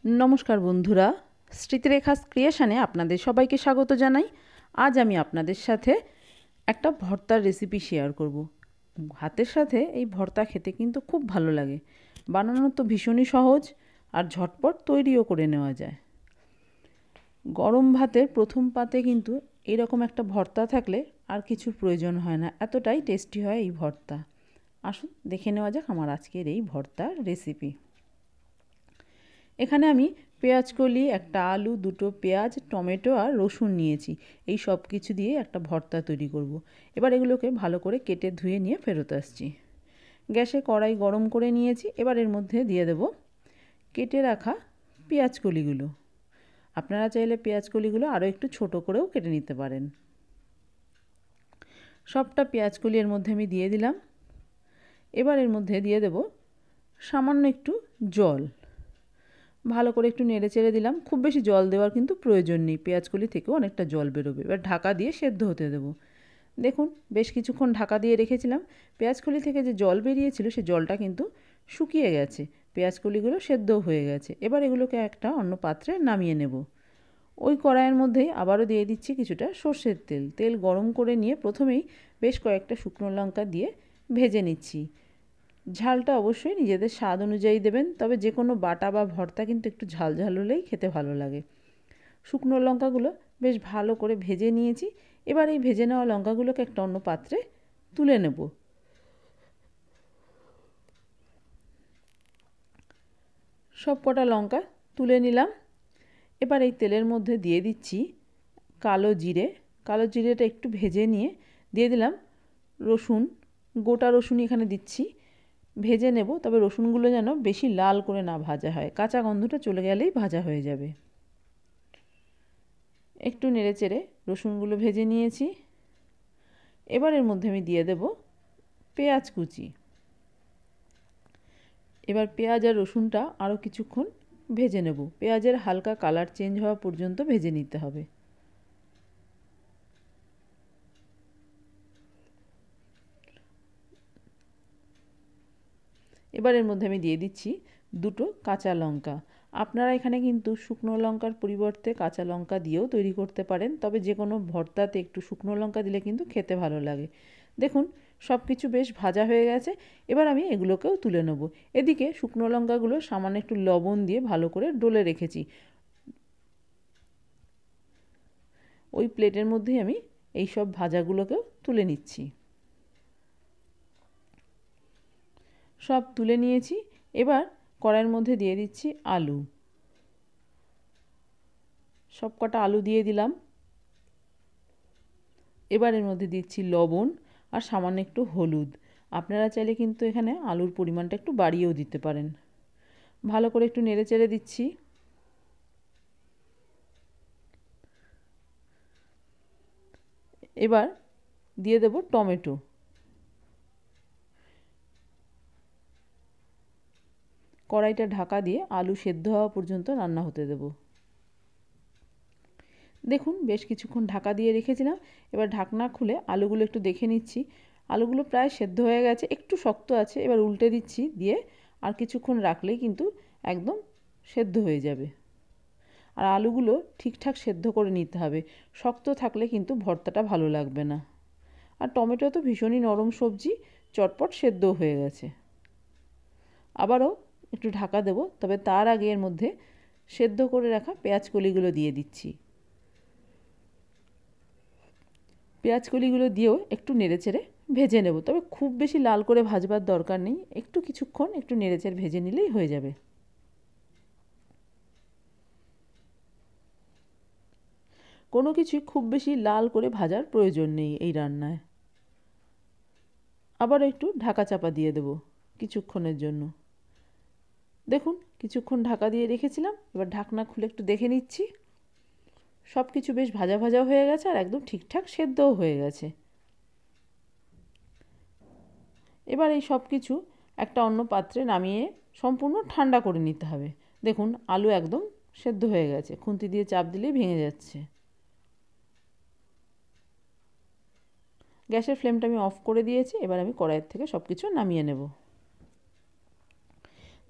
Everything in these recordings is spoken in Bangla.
नमस्कार बंधुरा स्मृतिरेखा क्रिएशने आपनादेर सबाइके स्वागत जानाई। आज आमी आपनादेर साथे एकटा भर्तार रेसिपि शेयर करब। भातेर साथे एई भर्ता खेते किन्तु खूब भालो लागे। बानानो तो भीषणई सहज और झटपट तैरिओ करे नेওয়া যায়। गरम भातेर प्रथम पाते किन्तु एरकम एकटा भर्ता थाकले आर किछुर प्रयोजन हय ना, एतटाई टेस्टी हय एई भर्ता। आसुन देखे नेওয়া যাক आमार आजकेर एई भर्तार रेसिपि। এখানে আমি পেঁয়াজ কলি, একটা আলু, দুটো পেঁয়াজ, টমেটো আর রসুন নিয়েছি। এই সব কিছু দিয়ে একটা ভর্তা তৈরি করব। এবার এগুলোকে ভালো করে কেটে ধুয়ে নিয়ে ফেরত আসছি। গ্যাসে কড়াই গরম করে নিয়েছি। এবার এর মধ্যে দিয়ে দেব কেটে রাখা পেঁয়াজ কলিগুলো। আপনারা চাইলে পেঁয়াজ কলিগুলো আরও একটু ছোট করেও কেটে নিতে পারেন। সবটা পেঁয়াজ কলি এর মধ্যে আমি দিয়ে দিলাম। এবার এর মধ্যে দিয়ে দেব সামান্য একটু জল। ভালো করে একটু নেড়ে চেড়ে দিলাম। খুব বেশি জল দেওয়ার কিন্তু প্রয়োজন নেই, পেঁয়াজকলি থেকেও অনেকটা জল বেরোবে। এবার ঢাকা দিয়ে সেদ্ধ হতে দেব। দেখুন বেশ কিছুক্ষণ ঢাকা দিয়ে রেখেছিলাম। পেঁয়াজকলি থেকে যে জল বেরিয়েছিল সে জলটা কিন্তু শুকিয়ে গেছে, পেঁয়াজকলিগুলো সেদ্ধও হয়ে গেছে। এবার এগুলোকে একটা অন্য পাত্রে নামিয়ে নেব। ওই কড়াইয়ের মধ্যেই আবারও দিয়ে দিচ্ছি কিছুটা সর্ষের তেল। তেল গরম করে নিয়ে প্রথমেই বেশ কয়েকটা শুকনো লঙ্কা দিয়ে ভেজে নিচ্ছি। ঝালটা অবশ্যই নিজেদের স্বাদ অনুযায়ী দেবেন, তবে যে কোনো বাটা বা ভর্তা কিন্তু একটু ঝাল ঝাল হলেই খেতে ভালো লাগে। শুকনো লঙ্কাগুলো বেশ ভালো করে ভেজে নিয়েছি। এবার এই ভেজে নেওয়া লঙ্কাগুলোকে একটা অন্য পাত্রে তুলে নেব। সব কটা লঙ্কা তুলে নিলাম। এবার এই তেলের মধ্যে দিয়ে দিচ্ছি কালো জিরে। কালো জিরেটা একটু ভেজে নিয়ে দিয়ে দিলাম রসুন। গোটা রসুন এখানে দিচ্ছি। ভেজে নেব, তবে রসুনগুলো যেন বেশি লাল করে না ভাজা হয়, কাঁচা গন্ধটা চলে গেলেই ভাজা হয়ে যাবে। একটু নেড়ে চেড়ে রসুনগুলো ভেজে নিয়েছি। এবার এর মধ্যে আমি দিয়ে দেব পেঁয়াজ কুচি। এবার পেঁয়াজ আর রসুনটা আরও কিছুক্ষণ ভেজে নেব। পেঁয়াজের হালকা কালার চেঞ্জ হওয়া পর্যন্ত ভেজে নিতে হবে। এবার এর মধ্যে আমি দিয়ে দিচ্ছি দুটো কাঁচা লঙ্কা। আপনারা এখানে কিন্তু শুকনো লঙ্কার পরিবর্তে কাঁচা লঙ্কা দিয়েও তৈরি করতে পারেন, তবে যে কোনো ভর্তাতে একটু শুকনো লঙ্কা দিলে কিন্তু খেতে ভালো লাগে। দেখুন সব কিছু বেশ ভাজা হয়ে গেছে। এবার আমি এগুলোকেও তুলে নেব। এদিকে শুকনো লঙ্কাগুলো সামান্য একটু লবণ দিয়ে ভালো করে ডলে রেখেছি। ওই প্লেটের মধ্যেই আমি এই সব ভাজাগুলোকেও তুলে নিচ্ছি। সব তুলে নিয়েছি। এবার কড়াইয়ের মধ্যে দিয়ে দিচ্ছি আলু। সব কটা আলু দিয়ে দিলাম। এবার এর মধ্যে দিচ্ছি লবণ আর সামান্য একটু হলুদ। আপনারা চাইলে কিন্তু এখানে আলুর পরিমাণটা একটু বাড়িয়েও দিতে পারেন। ভালো করে একটু নেড়ে চেড়ে দিচ্ছি। এবার দিয়ে দেব টমেটো। কড়াইটা ঢাকা দিয়ে আলু সেদ্ধ হওয়া পর্যন্ত রান্না হতে দেব। দেখুন বেশ কিছুক্ষণ ঢাকা দিয়ে রেখেছিলাম। এবার ঢাকনা খুলে আলুগুলো একটু দেখে নিচ্ছি। আলুগুলো প্রায় সেদ্ধ হয়ে গেছে, একটু শক্ত আছে। এবার উল্টে দিচ্ছি, দিয়ে আর কিছুক্ষণ রাখলেই কিন্তু একদম সেদ্ধ হয়ে যাবে। আর আলুগুলো ঠিকঠাক সেদ্ধ করে নিতে হবে, শক্ত থাকলে কিন্তু ভর্তাটা ভালো লাগবে না। আর টমেটো তো ভীষণই নরম সবজি, চটপট সেদ্ধও হয়ে গেছে। আবারও একটু ঢাকা দেব, তবে তার আগে এর মধ্যে সেদ্ধ করে রাখা পেঁয়াজ কলিগুলো দিয়ে দিচ্ছি। পেঁয়াজ কলিগুলো দিয়েও একটু নেড়েচেড়ে ভেজে নেব, তবে খুব বেশি লাল করে ভাজবার দরকার নেই, একটু কিছুক্ষণ একটু নেড়েচেড়ে ভেজে নিলেই হয়ে যাবে। কোনো কিছুই খুব বেশি লাল করে ভাজার প্রয়োজন নেই এই রান্নায়। আবার একটু ঢাকা চাপা দিয়ে দেব কিছুক্ষণের জন্য। দেখুন কিছুক্ষণ ঢাকা দিয়ে রেখেছিলাম। এবার ঢাকনা খুলে একটু দেখে নিচ্ছি। সব কিছু বেশ ভাজা ভাজা হয়ে গেছে আর একদম ঠিকঠাক সেদ্ধও হয়ে গেছে। এবার এই সব কিছু একটা অন্য পাত্রে নামিয়ে সম্পূর্ণ ঠান্ডা করে নিতে হবে। দেখুন আলু একদম সেদ্ধ হয়ে গেছে, খুন্তি দিয়ে চাপ দিলেই ভেঙে যাচ্ছে। গ্যাসের ফ্লেমটা আমি অফ করে দিয়েছি। এবার আমি কড়াইয়ের থেকে সব কিছু নামিয়ে নেব।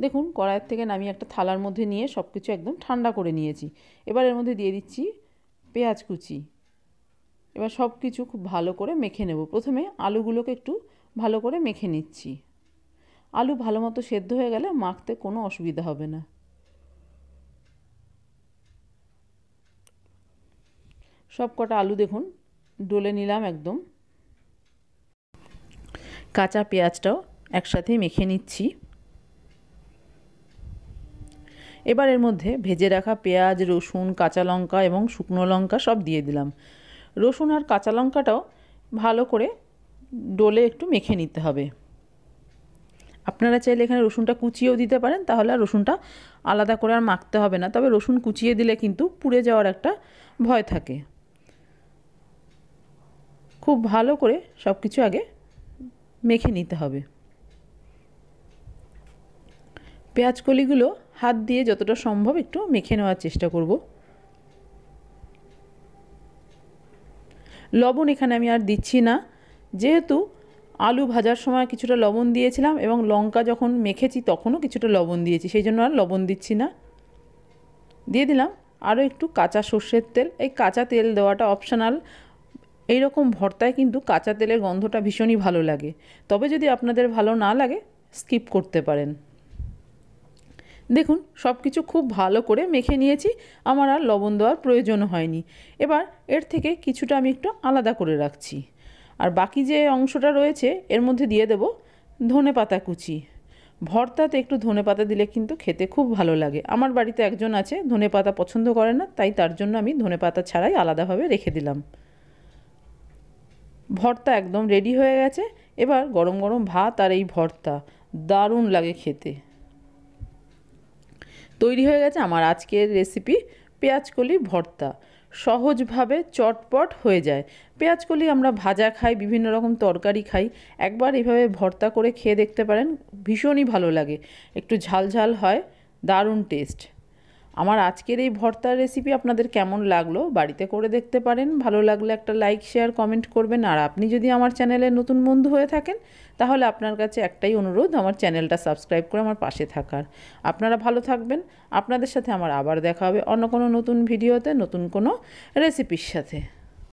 দেখুন কড়াইয়ের থেকে নামিয়ে একটা থালার মধ্যে নিয়ে সব কিছু একদম ঠান্ডা করে নিয়েছি। এবার এর মধ্যে দিয়ে দিচ্ছি পেঁয়াজ কুচি। এবার সব কিছু খুব ভালো করে মেখে নেব। প্রথমে আলুগুলোকে একটু ভালো করে মেখে নিচ্ছি। আলু ভালো মতো সেদ্ধ হয়ে গেলে মাখতে কোনো অসুবিধা হবে না। সব কটা আলু দেখুন ডলে নিলাম একদম। কাঁচা পেঁয়াজটাও একসাথে মেখে নিচ্ছি। এবার এর মধ্যে ভেজে রাখা পেঁয়াজ, রসুন, কাঁচা লঙ্কা এবং শুকনো লঙ্কা সব দিয়ে দিলাম। রসুন আর কাঁচা লঙ্কাটাও ভালো করে ডলে একটু মেখে নিতে হবে। আপনারা চাইলে এখানে রসুনটা কুচিয়েও দিতে পারেন, তাহলে আর রসুনটা আলাদা করে আর মাখতে হবে না। তবে রসুন কুচিয়ে দিলে কিন্তু পুড়ে যাওয়ার একটা ভয় থাকে। খুব ভালো করে সব কিছু আগে মেখে নিতে হবে। পেঁয়াজ কলিগুলো হাত দিয়ে যতটা সম্ভব একটু মেখে নেওয়ার চেষ্টা করব। লবণ এখানে আমি আর দিচ্ছি না, যেহেতু আলু ভাজার সময় কিছুটা লবণ দিয়েছিলাম এবং লঙ্কা যখন মেখেছি তখনও কিছুটা লবণ দিয়েছি, সেই জন্য আর লবণ দিচ্ছি না। দিয়ে দিলাম আরও একটু কাঁচা সর্ষের তেল। এই কাঁচা তেল দেওয়াটা অপশনাল। এইরকম ভর্তায় কিন্তু কাঁচা তেলের গন্ধটা ভীষণই ভালো লাগে। তবে যদি আপনাদের ভালো না লাগে স্কিপ করতে পারেন। দেখুন সব কিছু খুব ভালো করে মেখে নিয়েছি, আমার আর লবণ দেওয়ার প্রয়োজন হয়নি। এবার এর থেকে কিছুটা আমি একটু আলাদা করে রাখছি, আর বাকি যে অংশটা রয়েছে এর মধ্যে দিয়ে দেব ধনেপাতা কুচি। ভর্তাতে একটু ধনেপাতা দিলে কিন্তু খেতে খুব ভালো লাগে। আমার বাড়িতে একজন আছে ধনেপাতা পছন্দ করে না, তাই তার জন্য আমি ধনেপাতা ছাড়াই আলাদাভাবে রেখে দিলাম। ভর্তা একদম রেডি হয়ে গেছে। এবার গরম গরম ভাত আর এই ভর্তা দারুণ লাগে খেতে। তৈরি হয়ে গেছে আমার আজকের রেসিপি পেঁয়াজকলি ভর্তা। সহজভাবে চটপট হয়ে যায়। পেঁয়াজকলি আমরা ভাজা খাই, বিভিন্ন রকম তরকারি খাই, একবার এইভাবে ভর্তা করে খেয়ে দেখতে পারেন, ভীষণই ভালো লাগে। একটু ঝাল ঝাল হয়, দারুণ টেস্ট। আমার আজকের এই ভর্তার রেসিপি আপনাদের কেমন লাগলো বাড়িতে করে দেখতে পারেন। ভালো লাগলে একটা লাইক, শেয়ার, কমেন্ট করবেন। আর আপনি যদি আমার চ্যানেলের নতুন বন্ধু হয়ে থাকেন তাহলে আপনার কাছে একটাই অনুরোধ, আমার চ্যানেলটা সাবস্ক্রাইব করে আমার পাশে থাকার। আপনারা ভালো থাকবেন। আপনাদের সাথে আমার আবার দেখা হবে অন্য কোনো নতুন ভিডিওতে, নতুন কোনো রেসিপির সাথে।